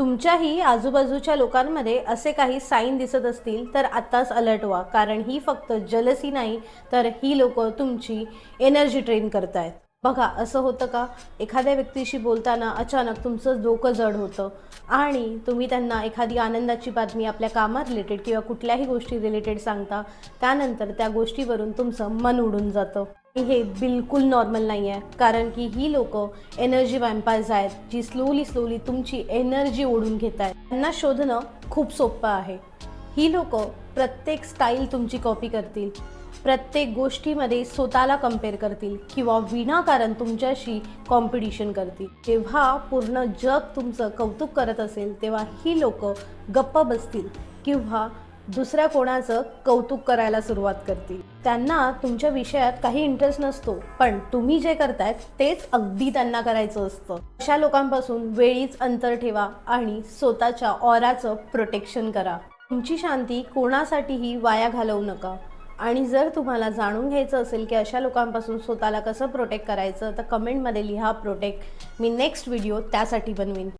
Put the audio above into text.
तुमच्याही आजूबाजूच्या लोकांमध्ये असे काही साईन दिसत असतील तर आत्ताच अलर्ट व्हा, कारण ही फक्त जलसी नाही तर ही लोक तुमची एनर्जी ड्रेन करतायत। बघा, असं होतं का एखाद्या व्यक्तीशी बोलताना अचानक तुमचं डोकं जड होतं आणि तुम्ही त्यांना एखादी आनंदाची बातमी आपल्या कामा रिलेटेड किंवा कुठल्याही गोष्टी रिलेटेड सांगता, त्यानंतर त्या गोष्टीवरून तुमचं मन उडून जातं। हे बिलकुल नॉर्मल नाही आहे, कारण की ही लोक एनर्जी वॅम्पायर्स आहेत जी स्लोली तुमची एनर्जी ओढून घेत आहेत। त्यांना शोधणं खूप सोपं आहे। ही लोक प्रत्येक स्टाईल तुमची कॉपी करतील, प्रत्येक गोष्टीमध्ये स्वतःला कंपेअर करतील किंवा विनाकारण तुमच्याशी कॉम्पिटिशन करतील। जेव्हा पूर्ण जग तुमचं कौतुक करत असेल तेव्हा ही लोक गप्प बसतील किंवा दुसऱ्या कोणाचं कौतुक करायला सुरुवात करतील। त्यांना तुमच्या विषयात काही इंटरेस्ट नसतो, पण तुम्ही जे करतायत तेच अगदी त्यांना करायचं असतं। अशा लोकांपासून वेळीच अंतर ठेवा आणि स्वतःच्या ऑराचं प्रोटेक्शन करा। तुमची शांती कोणासाठीही वाया घालवू नका। आणि जर तुम्हाला जाणून घ्यायचं असेल की अशा लोकांपासून स्वतःला कसं प्रोटेक्ट करायचं, तर कमेंटमध्ये लिहा प्रोटेक्ट। मी नेक्स्ट व्हिडिओ त्यासाठी बनवीन।